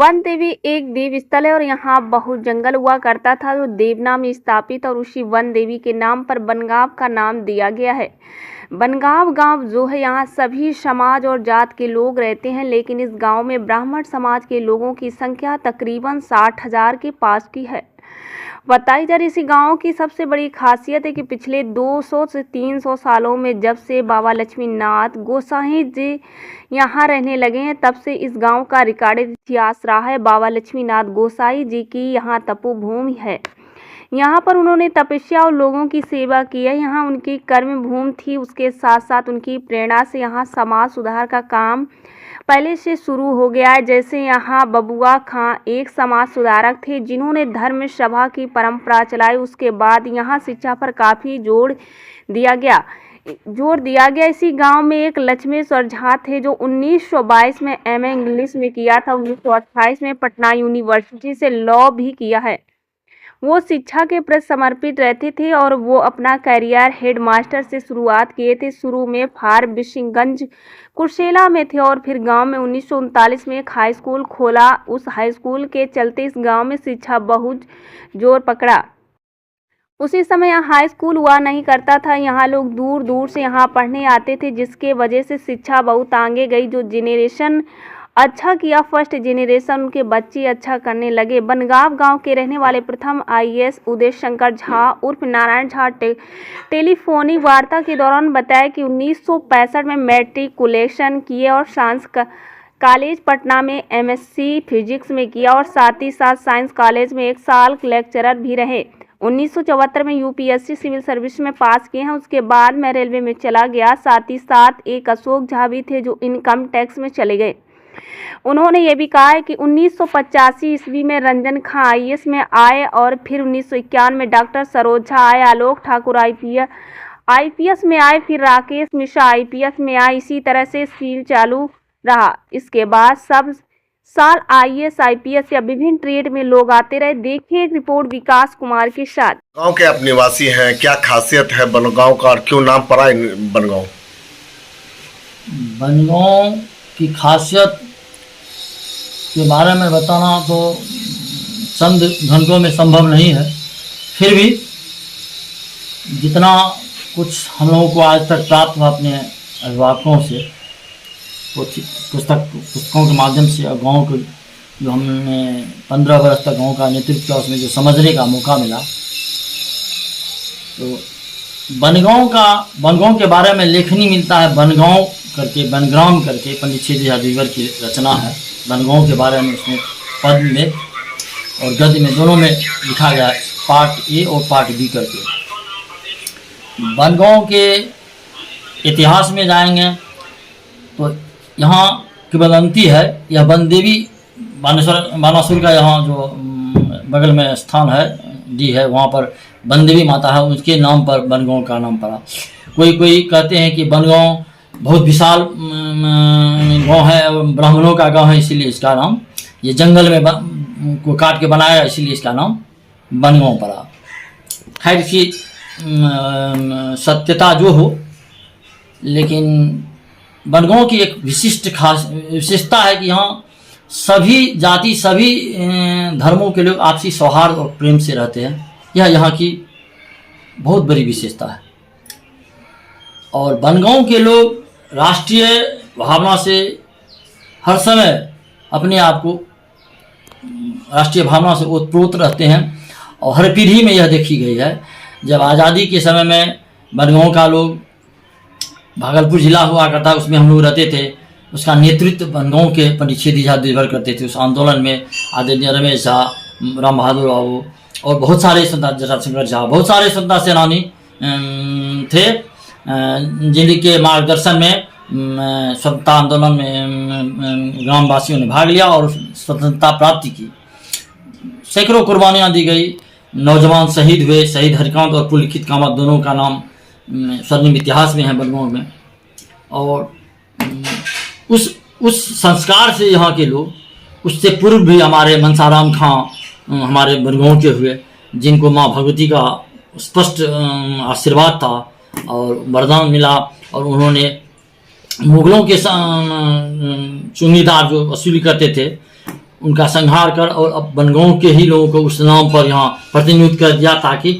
One देवी एक देव स्थल है और यहाँ बहुत जंगल हुआ करता था जो देवना में स्थापित और उसी वन देवी के नाम पर बनगांव का नाम दिया गया है। बनगांव गांव जो है यहाँ सभी समाज और जात के लोग रहते हैं, लेकिन इस गांव में ब्राह्मण समाज के लोगों की संख्या तकरीबन 60,000 के पास की है। बताई जा रही इसी गांव की सबसे बड़ी खासियत है कि पिछले 200 से 300 सालों में जब से बाबा लक्ष्मीनाथ गोसाई जी यहाँ रहने लगे हैं, तब से इस गांव का रिकॉर्डेड इतिहास रहा है। बाबा लक्ष्मीनाथ गोसाई जी की यहाँ तपोभूमि है। यहाँ पर उन्होंने तपस्या और लोगों की सेवा की है। यहाँ उनकी कर्म भूमि थी। उसके साथ साथ उनकी प्रेरणा से यहाँ समाज सुधार का काम पहले से शुरू हो गया है। जैसे यहाँ बबुआ खां एक समाज सुधारक थे जिन्होंने धर्म सभा की परंपरा चलाई। उसके बाद यहाँ शिक्षा पर काफ़ी जोर दिया गया। इसी गांव में एक लक्ष्मेश्वर झा थे जो 1922 में एमए इंग्लिश में किया था। 1928 में पटना यूनिवर्सिटी से लॉ भी किया है। वो शिक्षा के प्रति समर्पित रहते थे और वो अपना करियर हेडमास्टर से शुरुआत किए थे। शुरू में फारबिसगंज कुर्सेला में थे और फिर गांव में 1939 में एक हाई स्कूल खोला। उस हाई स्कूल के चलते इस गांव में शिक्षा बहुत जोर पकड़ा। उसी समय यहाँ हाई स्कूल हुआ नहीं करता था। यहाँ लोग दूर दूर से यहाँ पढ़ने आते थे, जिसके वजह से शिक्षा बहुत आगे गई। जो जेनरेशन अच्छा किया, फर्स्ट जेनरेशन उनके बच्चे अच्छा करने लगे। बनगांव गांव के रहने वाले प्रथम आईएएस उदय शंकर झा उर्फ नारायण झा टेलीफोनिक वार्ता के दौरान बताया कि 1965 में मैट्रिकुलेशन किए और साइंस कॉलेज पटना में एमएससी फिजिक्स में किया और साथ ही साथ साइंस कॉलेज में 1 साल लेक्चरर भी रहे। 1974 में यूपीएससी सिविल सर्विस में पास किए हैं। उसके बाद मैं रेलवे में चला गया। साथ ही साथ एक अशोक झा भी थे जो इनकम टैक्स में चले गए। उन्होंने ये भी कहा है कि 1985 ईस्वी में रंजन खां आईएएस में आए और फिर 1951 में डॉक्टर सरोज झा आए, आलोक ठाकुर आईपीएस में आए, फिर राकेश मिश्रा आईपीएस में आए। इसी तरह से सील चालू रहा। इसके बाद सब साल आईएएस आईपीएस या विभिन्न ट्रेड में लोग आते रहे। देखिए एक रिपोर्ट विकास कुमार के साथ। गांव के आप निवासी हैं, क्या खासियत है बनगांव का और क्यों नाम पड़ा बनगांव? बनगांव की खासियत के बारे में बताना तो चंद घंटों में संभव नहीं है, फिर भी जितना कुछ हम लोगों को आज तक प्राप्त हुआ अपने अभिभावकों से, पुस्तकों के माध्यम से और गाँव के जो हमने 15 वर्ष तक गाँव का नेतृत्व किया, उसमें जो समझने का मौका मिला, तो बनगांव के बारे में लेखनी मिलता है। बनगांव करके बनग्राम करके पंडित छेदी जादूगर की रचना है। बनगांव के बारे में उसमें पद में और गद्य में दोनों में लिखा गया है, पार्ट ए और पार्ट बी करके। बनगांव के इतिहास में जाएंगे तो यहाँ किंवदंती है, यह बनदेवी बानासुर का यहाँ जो बगल में स्थान है डी है, वहाँ पर बनदेवी माता है, उसके नाम पर बनगांव का नाम पड़ा। कोई कहते हैं कि बनगांव बहुत विशाल गांव है, ब्राह्मणों का गांव है, इसीलिए इसका नाम, ये जंगल में को काट के बनाया इसीलिए इसका नाम बनगांव पड़ा। खैर इसकी सत्यता जो हो, लेकिन बनगांव की एक विशेषता है कि यहाँ सभी जाति सभी धर्मों के लोग आपसी सौहार्द और प्रेम से रहते हैं। यह यहाँ की बहुत बड़ी विशेषता है। और बनगांव के लोग राष्ट्रीय भावना से हर समय अपने आप को राष्ट्रीय भावना से ओतप्रोत रहते हैं और हर पीढ़ी में यह देखी गई है। जब आज़ादी के समय में बनगांव का लोग, भागलपुर जिला हुआ करता, उसमें हम लोग रहते थे, उसका नेतृत्व बनगांव के पंडित छेदी जादूगर करते थे। उस आंदोलन में आदरणीय रमेश झा, राम बहादुर बाबू और बहुत सारे संत जटाशंकर झा, बहुत सारे स्वतंत्रता सेनानी थे जिनके मार्गदर्शन में स्वतंत्रता आंदोलन में ग्रामवासियों ने भाग लिया और स्वतंत्रता प्राप्ति की। सैकड़ों कुर्बानियाँ दी गई, नौजवान शहीद हुए। शहीद हरिकांत और पुलकित कामत दोनों का नाम स्वर्णिम इतिहास में है बनगांव में। और उस संस्कार से यहाँ के लोग, उससे पूर्व भी हमारे मनसाराम खां हमारे बनगांव के हुए, जिनको माँ भगवती का स्पष्ट आशीर्वाद था और वरदान मिला और उन्होंने मुगलों के चुंगीदार जो वसूली करते थे उनका संहार कर और अब बनगांव के ही लोगों को उस नाम पर यहाँ प्रतिनियुक्त कर दिया, ताकि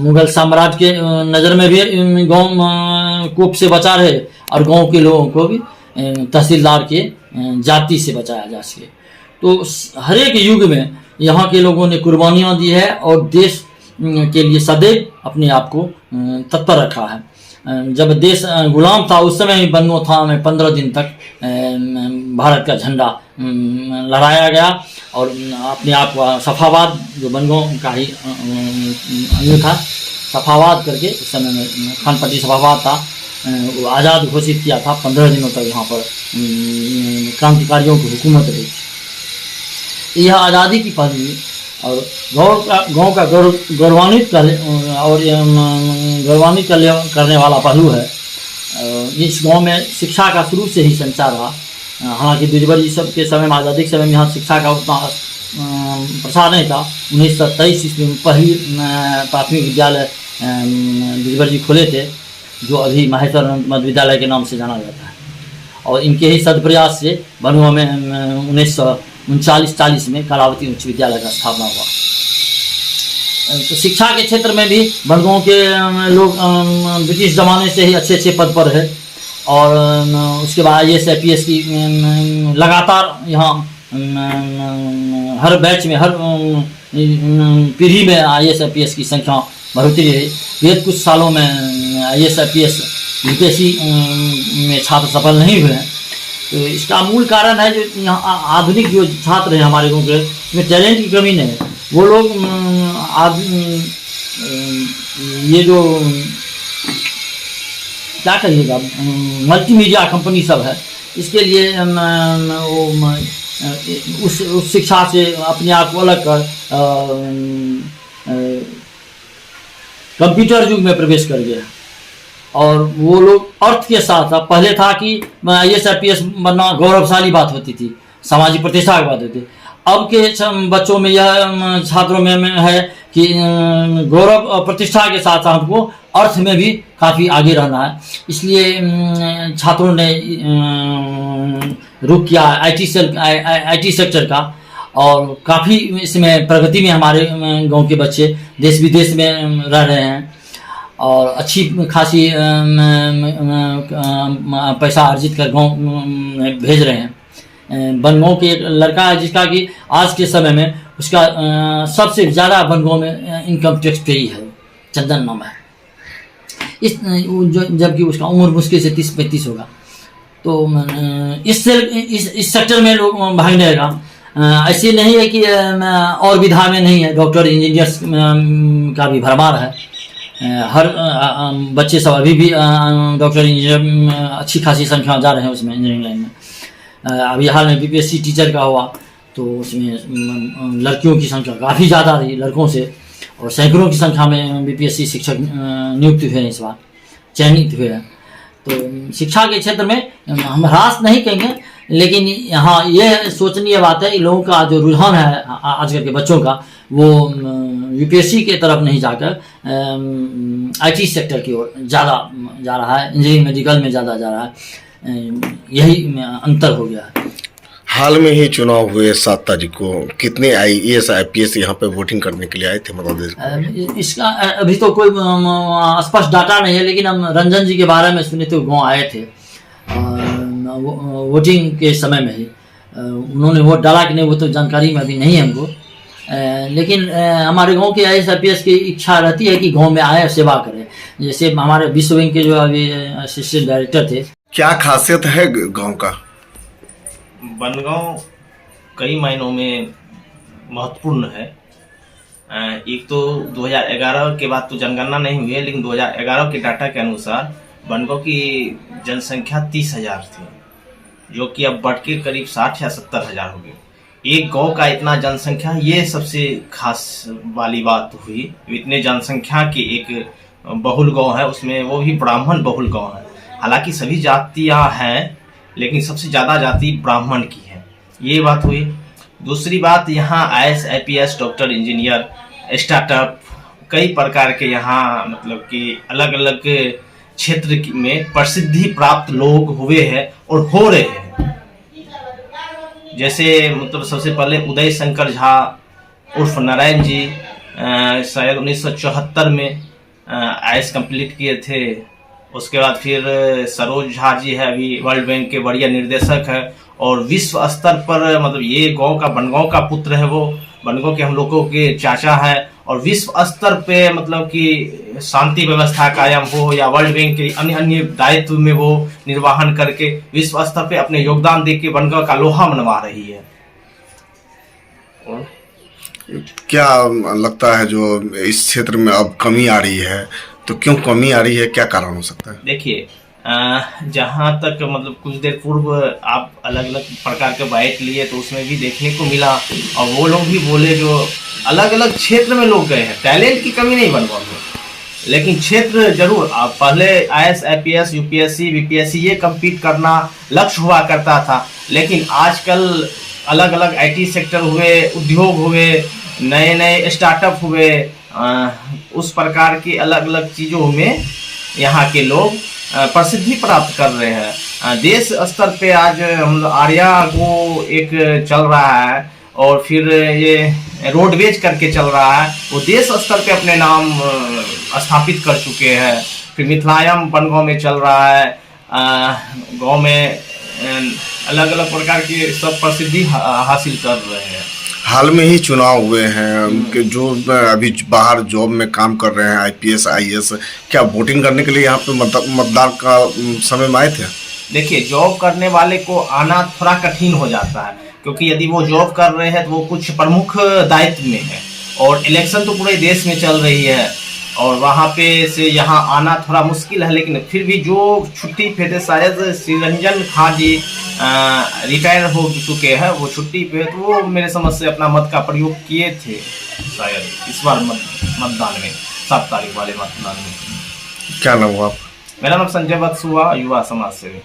मुगल साम्राज्य के नज़र में भी गांव कोप से बचा रहे और गांव के लोगों को भी तहसीलदार के जाति से बचाया जा सके। तो हर एक युग में यहाँ के लोगों ने कुर्बानियाँ दी है और देश के लिए सदैव अपने आप को तत्पर रखा है। जब देश गुलाम था उस समय ही बनगांव थाना में 15 दिन तक भारत का झंडा लहराया गया और अपने आप को सफावाद, जो बनगांव का ही अंग था, सफावाद करके उस समय में खानपट्टी सफावाद था, वो आज़ाद घोषित किया था। 15 दिनों तक यहाँ पर क्रांतिकारियों की हुकूमत रही। यह आज़ादी की पहली और गांव का गौरवान्वित करने वाला पहलू है। इस गांव में शिक्षा का शुरू से ही संचार रहा। हालांकि द्विजबर जी सब के समय में, आज़ादी के समय में यहाँ शिक्षा का उतना प्रसार नहीं था। 1923 ईस्वी में पहली प्राथमिक विद्यालय द्विजबर जी खोले थे, जो अभी माहेश्वर मध्य विद्यालय के नाम से जाना जाता है। और इनके ही सदप्रयास से बनगांव में 1939-40 में कलावती उच्च विद्यालय का स्थापना हुआ। तो शिक्षा के क्षेत्र में भी बनगांव के लोग ब्रिटिश ज़माने से ही अच्छे अच्छे पद पर है और उसके बाद IAS IPS की लगातार यहाँ हर बैच में, हर पीढ़ी में IAS IPS की संख्या बढ़ती रही। फिर कुछ सालों में IAS IPS UPSC में छात्र सफल नहीं हुए हैं। तो इसका मूल कारण है जो यहाँ आधुनिक जो छात्र हैं हमारे गाँव के, इसमें टैलेंट की कमी नहीं है। वो लोग ये जो क्या कहिएगा मल्टीमीडिया कंपनी सब है, इसके लिए वो उस शिक्षा से अपने आप को अलग कर कंप्यूटर युग में प्रवेश कर गया। और वो लोग अर्थ के साथ, पहले था कि IAS IPS बनना गौरवशाली बात होती थी, सामाजिक प्रतिष्ठा की बात होती थी। अब के बच्चों में यह, छात्रों में है कि गौरव और प्रतिष्ठा के साथ साथ हमको अर्थ में भी काफ़ी आगे रहना है। इसलिए छात्रों ने रुख किया IT सेक्टर का और काफ़ी इसमें प्रगति में हमारे गांव के बच्चे देश विदेश में रह रहे हैं और अच्छी खासी पैसा अर्जित कर गाँव भेज रहे हैं। बनगांव के एक लड़का है जिसका कि आज के समय में उसका सबसे ज़्यादा बनगांव में इनकम टैक्स पेई है, चंदन नाम है। जबकि उसका उम्र मुश्किल से 30-35 होगा। तो इस सेक्टर में लोग भागने लगा। ऐसे नहीं है कि और विधा में नहीं है, डॉक्टर इंजीनियर्स का भी भरमार है। हर बच्चे सब अभी भी डॉक्टर इंजीनियर अच्छी खासी संख्या जा रहे हैं उसमें, इंजीनियरिंग लाइन में। अभी हाल में BPSC टीचर का हुआ तो उसमें लड़कियों की संख्या काफ़ी ज़्यादा रही लड़कों से, और सैकड़ों की संख्या में BPSC शिक्षक नियुक्त हुए हैं, इस बार चयनित हुए हैं। तो शिक्षा के क्षेत्र में हम ह्रास नहीं कहेंगे, लेकिन यहाँ ये सोचनीय बात है कि लोगों का जो रुझान है आजकल के बच्चों का, वो UPSC के तरफ नहीं जाकर IT सेक्टर की ओर ज़्यादा जा रहा है, इंजीनियरिंग मेडिकल में ज़्यादा जा रहा है। यही अंतर हो गया है। हाल में ही चुनाव हुए 7 तारीख को, कितने IAS IPS यहाँ पे वोटिंग करने के लिए आए थे मध्य प्रदेश? इसका अभी तो कोई स्पष्ट डाटा नहीं है, लेकिन हम रंजन जी के बारे में सुने थे, गाँव आए थे वोटिंग के समय में ही। उन्होंने वोट डाला कि नहीं वो तो जानकारी में अभी नहीं है हमको, लेकिन हमारे गांव के IAS IPS की इच्छा रहती है कि गांव में आए और सेवा करें। जैसे हमारे विश्व बैंक के जो अभी असिस्टेंट डायरेक्टर थे। क्या खासियत है गांव का? बनगांव कई मायनों में महत्वपूर्ण है। एक तो 2011 के बाद तो जनगणना नहीं हुई है, लेकिन 2011 के डाटा के अनुसार बनगांव की जनसंख्या 30,000 थी, जो कि अब बढ़ के करीब 60 या 70,000 हो गई। एक गांव का इतना जनसंख्या, ये सबसे खास वाली बात हुई। इतने जनसंख्या के एक बहुल गांव है, उसमें वो भी ब्राह्मण बहुल गांव है। हालांकि सभी जातियां हैं, लेकिन सबसे ज़्यादा जाति ब्राह्मण की है, ये बात हुई। दूसरी बात, यहाँ IAS IPS, doctor engineer, startup, कई प्रकार के यहाँ मतलब कि अलग अलग क्षेत्र में प्रसिद्धि प्राप्त लोग हुए हैं और हो रहे हैं। जैसे मतलब सबसे पहले उदय शंकर झा उर्फ नारायण जी शायद 1974 में आईएएस कंप्लीट किए थे। उसके बाद फिर सरोज झा जी है, अभी वर्ल्ड बैंक के बढ़िया निर्देशक है और विश्व स्तर पर मतलब ये गांव का बनगांव का पुत्र है, वो बनगांव के हम लोगों के चाचा है और विश्व स्तर पे मतलब कि शांति व्यवस्था कायम हो या वर्ल्ड बैंक के अन्य अन्य दायित्व में वो निर्वाहन करके विश्व स्तर पे अपने योगदान दे के बनगांव का लोहा मनवा रही है। क्या लगता है जो इस क्षेत्र में अब कमी आ रही है, तो क्यों कमी आ रही है, क्या कारण हो सकता है? देखिए जहाँ तक मतलब कुछ देर पूर्व आप अलग अलग प्रकार के बाइक लिए तो उसमें भी देखने को मिला और वो लोग भी बोले जो अलग अलग क्षेत्र में लोग गए हैं, टैलेंट की कमी नहीं बनवा में, लेकिन क्षेत्र जरूर आप पहले आईएएस आईपीएस यूपीएससी बीपीएससी ये कम्पीट करना लक्ष्य हुआ करता था, लेकिन आजकल अलग अलग आईटी सेक्टर हुए, उद्योग हुए, नए नए स्टार्टअप हुए, उस प्रकार की अलग अलग चीज़ों में यहाँ के लोग प्रसिद्धि प्राप्त कर रहे हैं। देश स्तर पे आज हम आर्या को एक चल रहा है और फिर ये रोडवेज करके चल रहा है, वो देश स्तर पे अपने नाम स्थापित कर चुके हैं। फिर मिथिलायम बनगांव में चल रहा है, गांव में अलग अलग प्रकार की सब प्रसिद्धि हासिल कर रहे हैं। हाल में ही चुनाव हुए हैं कि जो अभी बाहर जॉब में काम कर रहे हैं आईपीएस आईएएस, क्या वोटिंग करने के लिए यहाँ पे मतदान का समय में आए थे? देखिए जॉब करने वाले को आना थोड़ा कठिन हो जाता है, क्योंकि यदि वो जॉब कर रहे हैं तो वो कुछ प्रमुख दायित्व में है और इलेक्शन तो पूरे देश में चल रही है और वहाँ पे से यहाँ आना थोड़ा मुश्किल है। लेकिन फिर भी जो छुट्टी पे थे, शायद श्रीरंजन खां जी रिटायर हो चुके हैं, वो छुट्टी पे तो वो मेरे समझ से अपना मत का प्रयोग किए थे शायद इस बार मतदान में, 7 तारीख वाले मतदान में। क्या नाम हुआ आप? मेरा नाम संजय वत्स हुआ, युवा समाज सेवी।